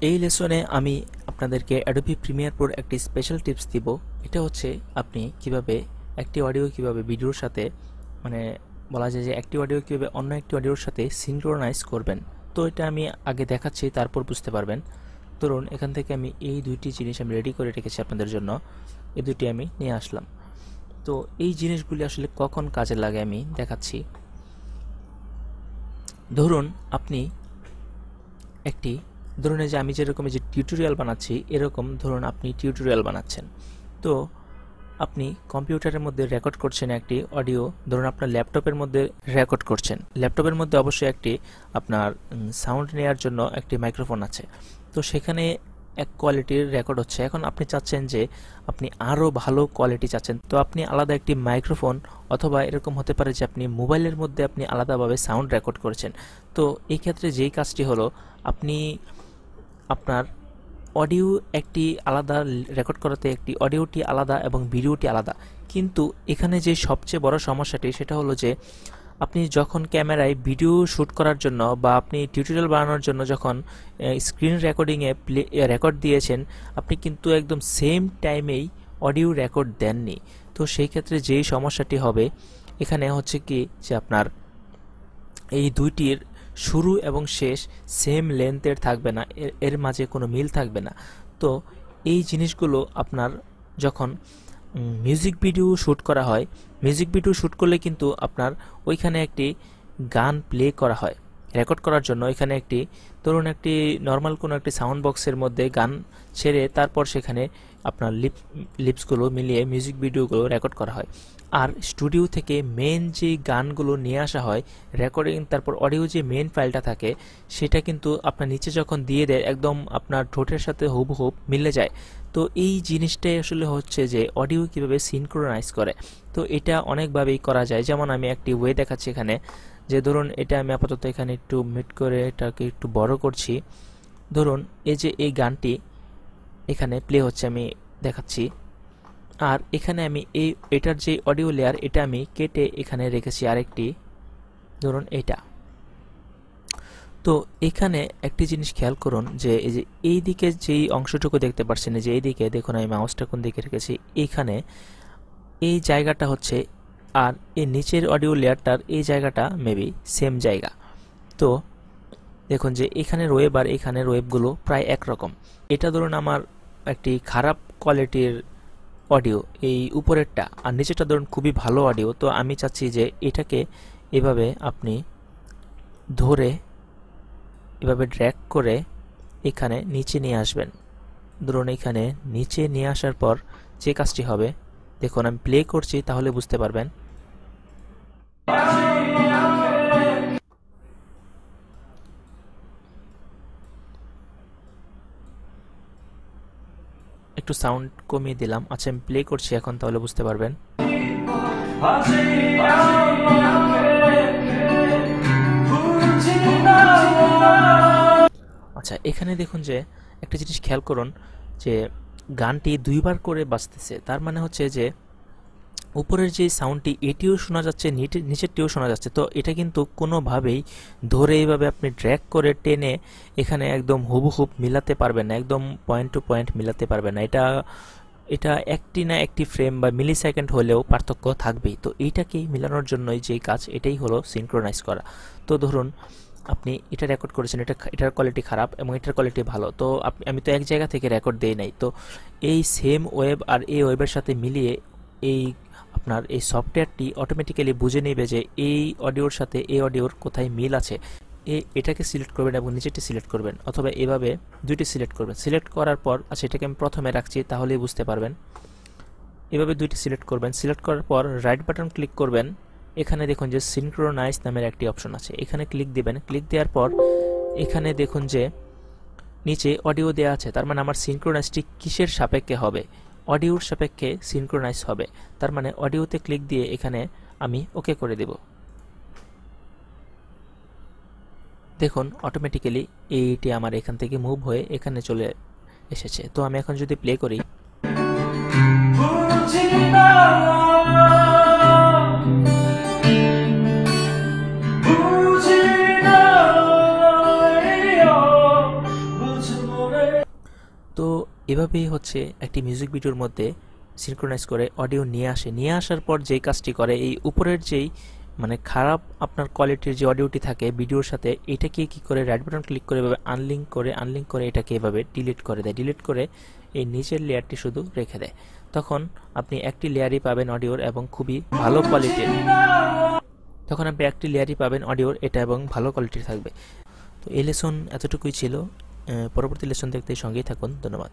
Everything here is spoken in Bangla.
এই লেসনে আমি আপনাদেরকে অ্যাডোবি প্রিমিয়ার প্রোর একটি স্পেশাল টিপস দিব। এটা হচ্ছে আপনি কিভাবে একটি অডিও কিভাবে ভিডিওর সাথে মানে বলা যায় যে একটি অডিও কিভাবে অন্য একটি অডিওর সাথে সিনক্রোনাইজ করবেন। তো এটা আমি আগে দেখাচ্ছি, তারপর বুঝতে পারবেন। ধরুন এখান থেকে আমি এই দুইটি জিনিস আমি রেডি করে রেখেছি আপনাদের জন্য, এই দুটি আমি নিয়ে আসলাম। তো এই জিনিসগুলি আসলে কখন কাজে লাগে আমি দেখাচ্ছি। ধরুন আপনি একটি ধরুন এই যে আমি যেরকম যে টিউটোরিয়াল বানাচ্ছি, এরকম ধরুন আপনি টিউটোরিয়াল বানাচ্ছেন। তো আপনি কম্পিউটারের মধ্যে রেকর্ড করছেন একটি অডিও, ধরুন আপনার ল্যাপটপের মধ্যে রেকর্ড করছেন। ল্যাপটপের মধ্যে অবশ্যই একটি আপনার সাউন্ড নেওয়ার জন্য একটি মাইক্রোফোন আছে। তো সেখানে এক কোয়ালিটির রেকর্ড হচ্ছে। এখন আপনি চাচ্ছেন যে আপনি আরও ভালো কোয়ালিটি চাচ্ছেন, তো আপনি আলাদা একটি মাইক্রোফোন অথবা এরকম হতে পারে যে আপনি মোবাইলের মধ্যে আপনি আলাদাভাবে সাউন্ড রেকর্ড করেছেন। তো এই ক্ষেত্রে যেই কাজটি হলো, আপনি আপনার অডিও একটি আলাদা রেকর্ড করাতে একটি অডিওটি আলাদা এবং ভিডিওটি আলাদা। কিন্তু এখানে যে সবচেয়ে বড় সমস্যাটি সেটা হলো যে আপনি যখন ক্যামেরায় ভিডিও শ্যুট করার জন্য বা আপনি টিউটোরিয়াল বানানোর জন্য যখন স্ক্রিন রেকর্ডিংয়ে রেকর্ড দিয়েছেন, আপনি কিন্তু একদম সেম টাইমেই অডিও রেকর্ড দেননি। তো সেই ক্ষেত্রে যেই সমস্যাটি হবে এখানে হচ্ছে কি যে আপনার এই দুইটির শুরু এবং শেষ সেম লেন্থের থাকবে না, এর মাঝে কোনো মিল থাকবে না। তো এই জিনিসগুলো আপনার যখন মিউজিক ভিডিও শ্যুট করা হয়, মিউজিক ভিডিও শ্যুট করলে কিন্তু আপনার ওইখানে একটি গান প্লে করা হয় রেকর্ড করার জন্য। এখানে একটি ধরুন একটি নর্মাল কোনো একটি সাউন্ড বক্সের মধ্যে গান ছেড়ে তারপর সেখানে আপনার লিপসগুলো মিলিয়ে মিউজিক ভিডিওগুলো রেকর্ড করা হয়। আর স্টুডিও থেকে মেন যে গানগুলো নিয়ে আসা হয় রেকর্ডিং, তারপর অডিও যে মেন ফাইলটা থাকে সেটা কিন্তু আপনার নিচে যখন দিয়ে দেয় একদম আপনার ঠোঁটের সাথে হুবহুব মিলে যায়। তো এই জিনিসটাই আসলে হচ্ছে যে অডিও কিভাবে সিনক্রোনাইজ করে। তো এটা অনেকভাবেই করা যায়। যেমন আমি একটি ওয়ে দেখাচ্ছি এখানে, যে ধরুন এটা আমি আপাতত এখানে একটু মিট করে এটাকে একটু বড় করছি। ধরুন এই যে এই গানটি এখানে প্লে হচ্ছে, আমি দেখাচ্ছি। আর এখানে আমি এটার যে অডিও লেয়ার এটা আমি কেটে এখানে রেখেছি আরেকটি, ধরুন এটা। তো এখানে একটি জিনিস খেয়াল করুন যে এই যে এই দিকে যেই অংশটুকু দেখতে পাচ্ছেন, যে এই দিকে দেখুন আমি মাউসটা কোন দিকে রেখেছি, এইখানে এই জায়গাটা হচ্ছে, আর এই নিচের অডিও লেয়ারটার এই জায়গাটা মেবি সেম জায়গা। তো দেখুন যে এখানের ওয়েব আর এখানের ওয়েবগুলো প্রায় একরকম। এটা ধরুন আমার একটি খারাপ কোয়ালিটির অডিও এই উপরেরটা, আর নিচেরটা ধরুন খুবই ভালো অডিও। তো আমি চাচ্ছি যে এটাকে এভাবে আপনি ধরে এভাবে ড্র্যাগ করে এখানে নিচে নিয়ে আসবেন। ধরুন এখানে নিচে নিয়ে আসার পর যে কাজটি হবে, দেখুন আমি প্লে করছি তাহলে বুঝতে পারবেন। একটু সাউন্ড কমিয়ে দিলাম। আচ্ছা আমি প্লে করছি এখন, তাহলে বুঝতে পারবেন। আচ্ছা এখানে দেখুন যে একটা জিনিস খেয়াল করুন যে গানটি দুইবার করে বাজতেছে। তার মানে হচ্ছে যে উপরের যে সাউন্ডটি এটিও শোনা যাচ্ছে, নিচেরটিও শোনা যাচ্ছে। তো এটা কিন্তু কোনোভাবেই ধরে এইভাবে আপনি ড্র্যাগ করে টেনে এখানে একদম হুবহুব মিলাতে পারবেন না, একদম পয়েন্ট টু পয়েন্ট মিলাতে পারবেন না। এটা একটি না একটি ফ্রেম বা মিলি সেকেন্ড হলেও পার্থক্য থাকবেই। তো এইটাকেই মিলানোর জন্যই যে কাজ, এটাই হলো সিনক্রোনাইজ করা। তো ধরুন আপনি এটা রেকর্ড করেছেন, এটার কোয়ালিটি খারাপ এবং এটার কোয়ালিটি ভালো। তো আমি তো এক জায়গা থেকে রেকর্ড দেই নাই। তো এই সেম ওয়েব আর এই ওয়েবের সাথে মিলিয়ে এই আপনার এই সফটওয়্যারটি অটোমেটিক্যালি বুঝে নেবে যে এই অডিওর সাথে এই অডিওর কোথায় মিল আছে। এটাকে সিলেক্ট করবেন এবং নিচেরটি সিলেক্ট করবেন, অথবা এভাবে দুইটি সিলেক্ট করবেন। সিলেক্ট করার পর আচ্ছা এটাকে আমি প্রথমে রাখছি তাহলেই বুঝতে পারবেন। এভাবে দুইটি সিলেক্ট করবেন। সিলেক্ট করার পর রাইট বাটন ক্লিক করবেন। এখানে দেখুন যে সিনক্রোনাইজ নামের একটি অপশন আছে, এখানে ক্লিক দিবেন। ক্লিক দেওয়ার পর এখানে দেখুন যে নিচে অডিও দেওয়া আছে। তার মানে আমার সিনক্রোনাইজটি কিসের সাপেক্ষে হবে? অডিওর সাপেক্ষে সিনক্রোনাইজ হবে। তার মানে অডিওতে ক্লিক দিয়ে এখানে আমি ওকে করে দেব। দেখুন অটোমেটিক্যালি এইটি আমার এখান থেকে মুভ হয়ে এখানে চলে এসেছে। তো আমি এখন যদি প্লে করি, তো এভাবেই হচ্ছে একটি মিউজিক ভিডিওর মধ্যে সিনক্রোনাইজ করে অডিও নিয়ে আসার পর যেই কাজটি করে, এই উপরের যেই মানে খারাপ আপনার কোয়ালিটির যে অডিওটি থাকে ভিডিওর সাথে, এটাকে কি করে রাইট বাটন ক্লিক করে এভাবে আনলিঙ্ক করে এটাকে এভাবে ডিলিট করে দেয়। ডিলিট করে এই নিচের লেয়ারটি শুধু রেখে দেয়। তখন আপনি একটি লেয়ারই পাবেন অডিওর এবং খুবই ভালো কোয়ালিটির। এটা এবং ভালো কোয়ালিটির থাকবে। তো এই লেসন এতটুকুই ছিল। পরবর্তী লেসন দেখতে সঙ্গেই থাকুন। ধন্যবাদ।